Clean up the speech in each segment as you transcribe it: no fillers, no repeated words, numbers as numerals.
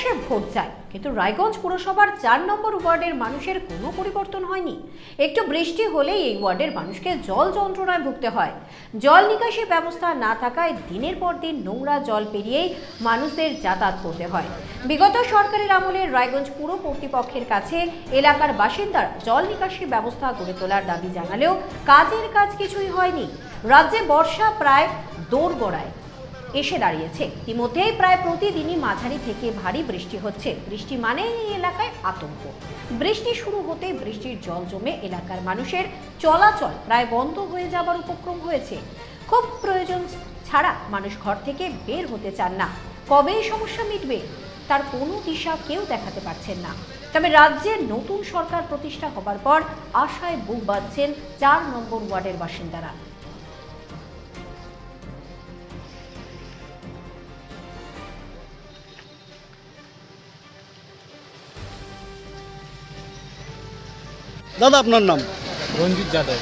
প্রকাশ্যে ভোট চায়, কিন্তু রায়গঞ্জ পুরসভার 4 নম্বর ওয়ার্ডের মানুষের কোনো পরিবর্তন হয়নি। একটু বৃষ্টি হলেই এই ওয়ার্ডের মানুষকে জল যন্ত্রণায় ভুগতে হয়। জল নিকাশি ব্যবস্থা না থাকায় দিনের পর দিন নোংরা জল পেরিয়েই মানুষদের যাতায়াত করতে হয়। বিগত সরকারের আমলে রায়গঞ্জ পুর কর্তৃপক্ষের কাছে এলাকার বাসিন্দারা জল নিকাশি ব্যবস্থা গড়ে তোলার দাবি জানালেও কাজের কাজ কিছুই হয়নি। রাজ্যে বর্ষা প্রায় দোরগোড়ায় এসে দাঁড়িয়েছে। ইতিমধ্যেই প্রায় প্রতিদিনই মাঝারি থেকে ভারী বৃষ্টি হচ্ছে। বৃষ্টি মানেই এই এলাকায় আতঙ্ক। বৃষ্টি শুরু হতেই বৃষ্টির জল জমে এলাকার মানুষের চলাচল প্রায় বন্ধ হয়ে যাবার উপক্রম হয়েছে। খুব প্রয়োজন ছাড়া মানুষ ঘর থেকে বের হতে চান না। কবে এই সমস্যা মিটবে তার কোনো দিশা কেউ দেখাতে পারছেন না। তবে রাজ্যের নতুন সরকার প্রতিষ্ঠা হবার পর আশায় বুক বাঁধছেন 4 নম্বর ওয়ার্ডের বাসিন্দারা। দাদা, আপনার নাম? রঞ্জিত যাদব।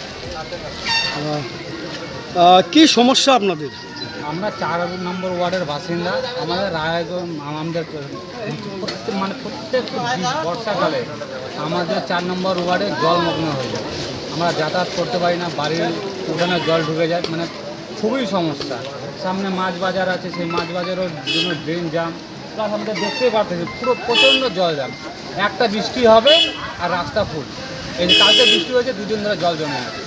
কি সমস্যা আপনাদের? আমরা 4 নম্বর ওয়ার্ডের বাসিন্দা। আমাদের রায়গঞ্জ আমাদের প্রত্যেক বর্ষাকালে আমাদের 4 নম্বর ওয়ার্ডে জলমগ্ন হয়ে যায়। আমরা যাতায়াত করতে পারি না, বাড়ির উঠানে জল ঢুকে যায়, মানে খুবই সমস্যা। সামনে মাছ বাজার আছে, সেই মাছ বাজারের জন্য ড্রেন জাম, প্লাস আমাদের দেখতেই পারতেছি পুরো প্রচণ্ড জল জাম। একটা বৃষ্টি হবে আর রাস্তা ফুল। এই যে কালকে বৃষ্টি হয়েছে, 2 দিন ধরে জল জমে আছে।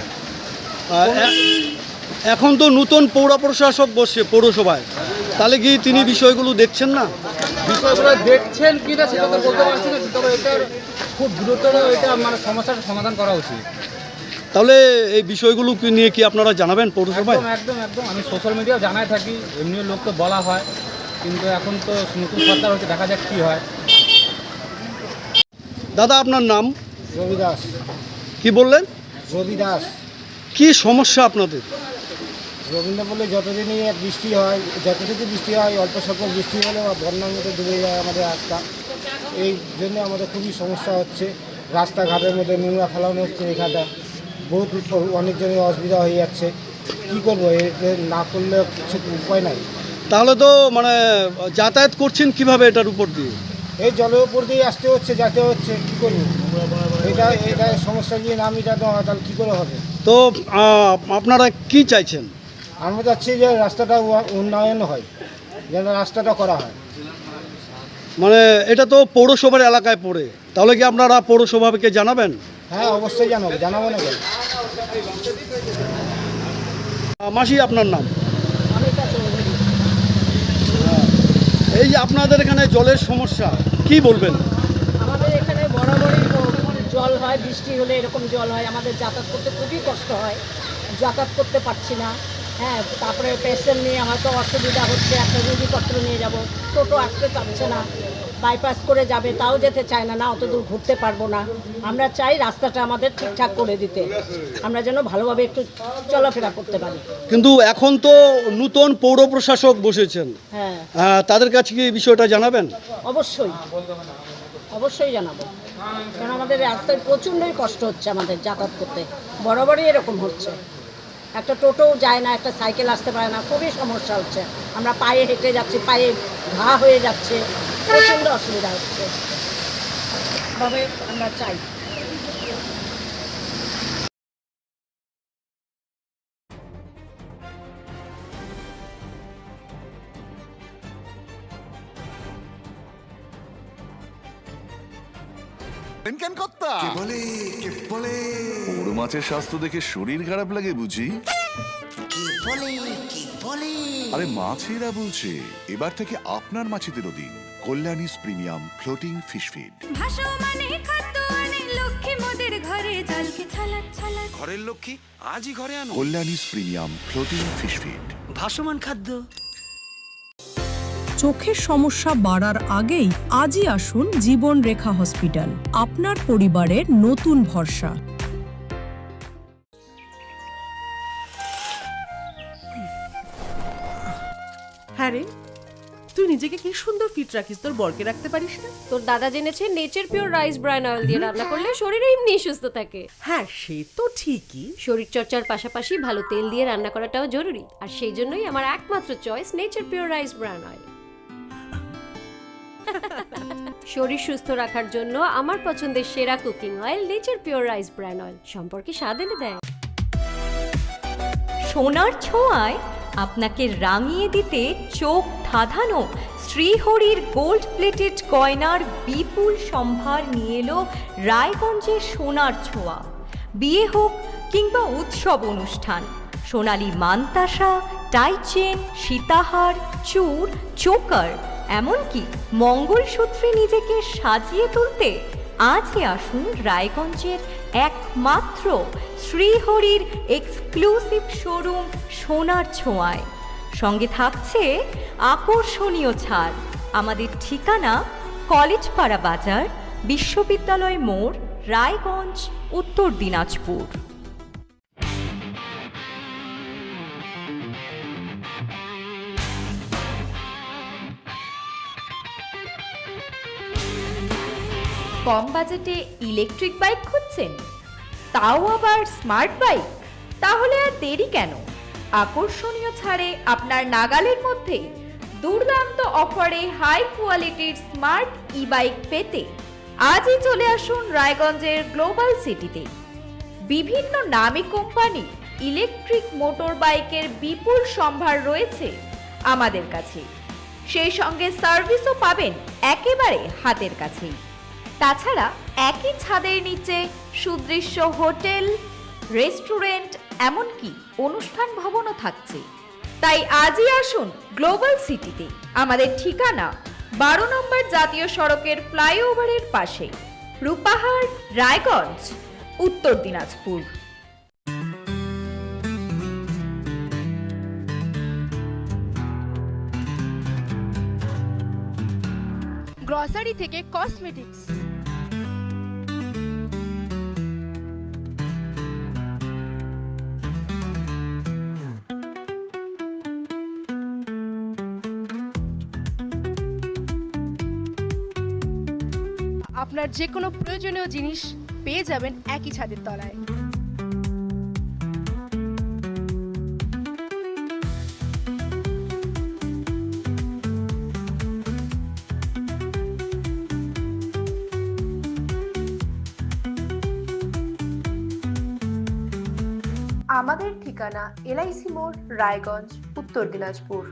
এখন তো নতুন পৌর প্রশাসক বসছে পৌরসভায়, তাহলে কি তিনি বিষয়গুলো দেখছেন না? বিষয়গুলো দেখছেন কিনা সেটা তো বলতে পারছি না, তবে এটার খুব দ্রুততর এটা মানে সমস্যার সমাধান করা উচিত। তাহলে এই বিষয়গুলো নিয়ে কি আপনারা জানাবেন পৌরসভায়? একদম একদম আমি সোশ্যাল মিডিয়াও জানাই থাকি, এমনিও লোককে বলা হয়, কিন্তু এখন তো নতুন সরকার হচ্ছে, দেখা যাক কী হয়। দাদা, আপনার নাম? রবি দাস। কি বললেন? রবি দাস। কি সমস্যা আপনাদের? রবীন্দ্র বলে যতদিনই বৃষ্টি হয়, যতটুকু বৃষ্টি হয়, অল্প স্বল্প বৃষ্টি হলে বন্যার মধ্যে ডুবে যায় আমাদের রাস্তা। এই জন্য আমাদের খুবই সমস্যা হচ্ছে। রাস্তাঘাটের মধ্যে নোংরা ফেলানো হচ্ছে, এখানটা বহুত অনেকজনের অসুবিধা হয়ে যাচ্ছে। কী করবো, এতে না করলে কিছু উপায় নাই। তাহলে তো মানে যাতায়াত করছেন কিভাবে এটার উপর দিয়ে? এই জলের উপর দিয়ে আসতে হচ্ছে, যেতে হচ্ছে, কী করবো? এটা সমস্যা দিয়ে না মিটাতে হয়, তাহলে কী করে হবে? তো আপনারা কি চাইছেন? আমরা চাচ্ছি যে রাস্তাটা উন্নয়ন হয়, যেন রাস্তাটা করা হয়। মানে এটা তো পৌরসভার এলাকায় পড়ে, তাহলে কি আপনারা পৌরসভাকে জানাবেন? হ্যাঁ, অবশ্যই জানাবো না কেন। মাসি, আপনার নাম? এই যে আপনাদের এখানে জলের সমস্যা, কি বলবেন? আমাদের এখানে বরাবরই জল হয়, বৃষ্টি হলে এরকম জল হয়। আমাদের যাতায়াত করতে খুবই কষ্ট হয়, যাতায়াত করতে পারছি না। হ্যাঁ, তারপরে পেশেন্ট নিয়ে হয়তো অসুবিধা হচ্ছে, একটা রুগীপত্র নিয়ে যাব, টোটো আসতে চাচ্ছে না, বাইপাস করে যাবে তাও যেতে চায় না, অত দূর ঘুরতে পারবো না। আমরা চাই রাস্তাটা আমাদের ঠিকঠাক করে দিতে, আমরা যেন ভালোভাবে একটু চলাফেরা করতে পারি। কিন্তু এখন তো নতুন পৌর প্রশাসক বসেছেন, হ্যাঁ, তাদের কাছে কি এই বিষয়টা জানাবেন? অবশ্যই অবশ্যই জানাবো, কারণ আমাদের রাস্তায় প্রচণ্ডই কষ্ট হচ্ছে আমাদের যাতায়াত করতে, বরাবরই এরকম হচ্ছে। একটা টোটোও যায় না, একটা সাইকেল আসতে পারে না, খুবই সমস্যা হচ্ছে। আমরা পায়ে হেঁটে যাচ্ছি, পায়ে ঘা হয়ে যাচ্ছে, প্রচণ্ড অসুবিধা হচ্ছে। তবে আমরা চাই বড় মাছের স্বাস্থ্য দেখে শরীর খারাপ লাগে বুঝি? আরে মাছেরা বলছে, এবার থেকে আপনার মাছেদেরও দিন কল্যাণীস প্রিমিয়াম ফ্লোটিং ফিশ ফিড। ঘরের লক্ষ্মী আজই ঘরে আনো কল্যাণীস প্রিমিয়াম ফ্লোটিং ফিশ ফিড, ভাসমান খাদ্য। চোখের সমস্যা বাড়ার আগেই আজই আসুন জীবন রেখা হসপিটাল, আপনার পরিবারের নতুন ভরসা। হ্যাঁ রে, তুই নিজেকে কি সুন্দর ফিট রাখিস, তোর বরকে রাখতে পারিস না? তোর দাদা জেনেছে Nature Pure rice bran oil দিয়ে রান্না করলে শরীর এমনি সুস্থ থাকে। হ্যাঁ, সে তো ঠিকই। শরীর চর্চার পাশাপাশি ভালো তেল দিয়ে রান্না করাটাও জরুরি, আর সেই জন্যই আমার একমাত্র choice nature Pure rice bran oil. শরীর সুস্থ রাখার জন্য আমার পছন্দের সেরা cooking oil nature Pure rice bran oil সম্পর্কে স্বাদ এনে দেয়। সোনার ছোঁয়ায় আপনাকে রাঙিয়ে দিতে চোখ ধাঁধানো শ্রীহরির গোল্ড প্লেটেড গয়নার বিপুল সম্ভার নিয়ে এলো রায়গঞ্জের সোনার ছোঁয়া। বিয়ে হোক কিংবা উৎসব অনুষ্ঠান, সোনালি মান্তাসা, টাইচেন, সীতাহার, চূড়, চোকার, এমনকি মঙ্গলসূত্রে নিজেকে সাজিয়ে তুলতে আজই আসুন রায়গঞ্জের একমাত্র শ্রীহরির এক্সক্লুসিভ শোরুম সোনার ছোঁয়ায়। সঙ্গে থাকছে আকর্ষণীয় ছাড়। আমাদের ঠিকানা কলেজপাড়া বাজার, বিশ্ববিদ্যালয় মোড়, রায়গঞ্জ, উত্তর দিনাজপুর। কম বাজেটে ইলেকট্রিক বাইক খুঁজছেন, তাও আবার স্মার্ট বাইক? তাহলে আর দেরি কেন? আকর্ষণীয় ছাড়ে আপনার নাগালের মধ্যে দুর্দান্ত অফারে হাই কোয়ালিটির স্মার্ট ই বাইক পেতে আজই চলে আসুন রায়গঞ্জের গ্লোবাল সিটিতে। বিভিন্ন নামী কোম্পানি ইলেকট্রিক মোটর বাইকের বিপুল সম্ভার রয়েছে আমাদের কাছে। সেই সঙ্গে সার্ভিসও পাবেন একেবারে হাতের কাছেই। তাছাড়া একই ছাদের নিচে সুদৃশ্য হোটেল, রেস্টুরেন্ট, এমনকি অনুষ্ঠান ভবনও থাকছে। তাই আজই আসুন গ্লোবাল সিটিতে। আমাদের ঠিকানা 12 নম্বর জাতীয় সড়কের ফ্লাইওভারের পাশে, রূপাহার, রায়গঞ্জ, উত্তর দিনাজপুর। গ্রসারি থেকে কসমেটিক্স, আপনার যে কোনো প্রয়োজনীয় জিনিস পেয়ে যাবেন একই ছাদের তলায়। আমাদের ঠিকানা LIC মোড়, রায়গঞ্জ, উত্তর দিনাজপুর।